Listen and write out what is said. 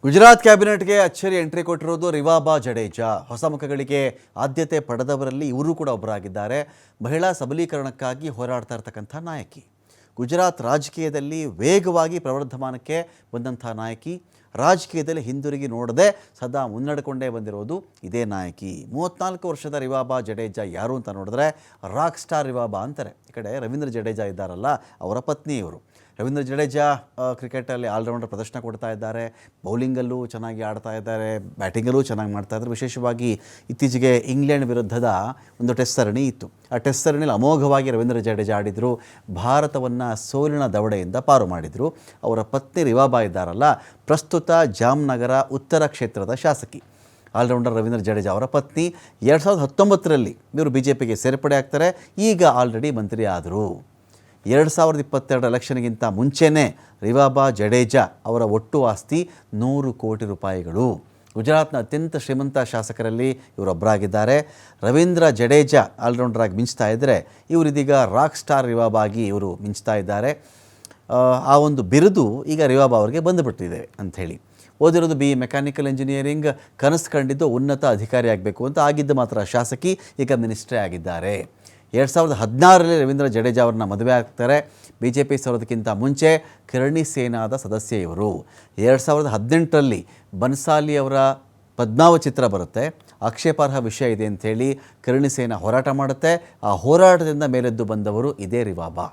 ಗುಜರಾತ್ ಕ್ಯಾಬಿನೆಟ್ಗೆ ಅಚ್ಚರಿ ಎಂಟ್ರಿ ಕೊಟ್ಟಿರೋದು ರಿವಾಬಾ ಜಡೇಜಾ. ಹೊಸ ಮುಖಗಳಿಗೆ ಆದ್ಯತೆ ಪಡೆದವರಲ್ಲಿ ಇವರು ಕೂಡ ಒಬ್ಬರಾಗಿದ್ದಾರೆ. ಮಹಿಳಾ ಸಬಲೀಕರಣಕ್ಕಾಗಿ ಹೋರಾಡ್ತಾ ಇರತಕ್ಕಂಥ ನಾಯಕಿ. ಗುಜರಾತ್ ರಾಜಕೀಯದಲ್ಲಿ ವೇಗವಾಗಿ ಪ್ರವರ್ಧಮಾನಕ್ಕೆ ಬಂದಂಥ ನಾಯಕಿ. ರಾಜಕೀಯದಲ್ಲಿ ಹಿಂದಿರುಗಿ ನೋಡದೆ ಸದಾ ಮುನ್ನಡೆಕೊಂಡೇ ಬಂದಿರೋದು ಇದೇ ನಾಯಕಿ. 34 ವರ್ಷದ ರಿವಾಬಾ ಜಡೇಜಾ ಯಾರು ಅಂತ ನೋಡಿದ್ರೆ ರಾಕ್ ಸ್ಟಾರ್ ರಿವಾಬಾ ಅಂತಾರೆ. ಈ ಕಡೆ ರವೀಂದ್ರ ಜಡೇಜಾ ಇದ್ದಾರಲ್ಲ, ಅವರ ಪತ್ನಿ ಇವರು. ರವೀಂದ್ರ ಜಡೇಜಾ ಕ್ರಿಕೆಟಲ್ಲಿ ಆಲ್ರೌಂಡರ್ ಪ್ರದರ್ಶನ ಕೊಡ್ತಾ ಇದ್ದಾರೆ. ಬೌಲಿಂಗಲ್ಲೂ ಚೆನ್ನಾಗಿ ಆಡ್ತಾ ಇದ್ದಾರೆ, ಬ್ಯಾಟಿಂಗಲ್ಲೂ ಚೆನ್ನಾಗಿ ಮಾಡ್ತಾ ಇದ್ದಾರೆ. ವಿಶೇಷವಾಗಿ ಇತ್ತೀಚೆಗೆ ಇಂಗ್ಲೆಂಡ್ ವಿರುದ್ಧದ ಒಂದು ಟೆಸ್ಟ್ ಸರಣಿ ಇತ್ತು. ಆ ಟೆಸ್ಟ್ ಸರಣಿಯಲ್ಲಿ ಅಮೋಘವಾಗಿ ರವೀಂದ್ರ ಜಡೇಜಾ ಆಡಿದರು. ಭಾರತವನ್ನು ಸೋಲಿನ ದವಡೆಯಿಂದ ಪಾರು ಮಾಡಿದರು. ಅವರ ಪತ್ನಿ ರಿವಾಬಾ ಇದ್ದಾರಲ್ಲ, ಪ್ರಸ್ತುತ ಜಾಮ್ನಗರ ಉತ್ತರ ಕ್ಷೇತ್ರದ ಶಾಸಕಿ. ಆಲ್ರೌಂಡರ್ ರವೀಂದ್ರ ಜಡೇಜಾ ಅವರ ಪತ್ನಿ 2019ರಲ್ಲಿ ಇವರು BJPಗೆ ಸೇರ್ಪಡೆ ಆಗ್ತಾರೆ. ಈಗ ಆಲ್ರೆಡಿ ಮಂತ್ರಿ ಆದರು. 2022 ಎಲೆಕ್ಷನ್ಗಿಂತ ಮುಂಚೆನೇ ರಿವಾಬಾ ಜಡೇಜಾ ಅವರ ಒಟ್ಟು ಆಸ್ತಿ 100 ಕೋಟಿ ರೂಪಾಯಿಗಳು. ಗುಜರಾತ್ನ ಅತ್ಯಂತ ಶ್ರೀಮಂತ ಶಾಸಕರಲ್ಲಿ ಇವರೊಬ್ಬರಾಗಿದ್ದಾರೆ. ರವೀಂದ್ರ ಜಡೇಜಾ ಆಲ್ರೌಂಡರಾಗಿ ಮಿಂಚ್ತಾ ಇದ್ದರೆ, ಇವರಿದೀಗ ರಾಕ್ ಸ್ಟಾರ್ ರಿವಾಬಾ ಆಗಿ ಇವರು ಮಿಂಚ್ತಾ ಇದ್ದಾರೆ. ಆ ಒಂದು ಬಿರುದು ಈಗ ರಿವಾಬಾ ಅವರಿಗೆ ಬಂದುಬಿಟ್ಟಿದೆ ಅಂಥೇಳಿ. ಓದಿರೋದು BE ಮೆಕ್ಯಾನಿಕಲ್ ಇಂಜಿನಿಯರಿಂಗ್, ಕನಸು ಕಂಡಿದ್ದು ಉನ್ನತ ಅಧಿಕಾರಿ ಆಗಬೇಕು ಅಂತ. ಆಗಿದ್ದು ಮಾತ್ರ ಶಾಸಕಿ, ಈಗ ಮಿನಿಸ್ಟ್ರೇ ಆಗಿದ್ದಾರೆ. 2016ರಲ್ಲಿ ರವೀಂದ್ರ ಜಡೇಜಾ ಅವ್ರನ್ನ ಮದುವೆ ಆಗ್ತಾರೆ. BJP ಸೇರೋದಕ್ಕಿಂತ ಮುಂಚೆ ಕಿರಣಿ ಸೇನಾದ ಸದಸ್ಯ ಇವರು. 2018ರಲ್ಲಿ ಬನ್ಸಾಲಿ ಅವರ ಪದ್ಮಾವ ಚಿತ್ರ ಬರುತ್ತೆ. ಆಕ್ಷೇಪಾರ್ಹ ವಿಷಯ ಇದೆ ಅಂಥೇಳಿ ಕಿರಣಿ ಸೇನಾ ಹೋರಾಟ ಮಾಡುತ್ತೆ. ಆ ಹೋರಾಟದಿಂದ ಮೇಲೆದ್ದು ಬಂದವರು ಇದೇ ರಿವಾಬಾ.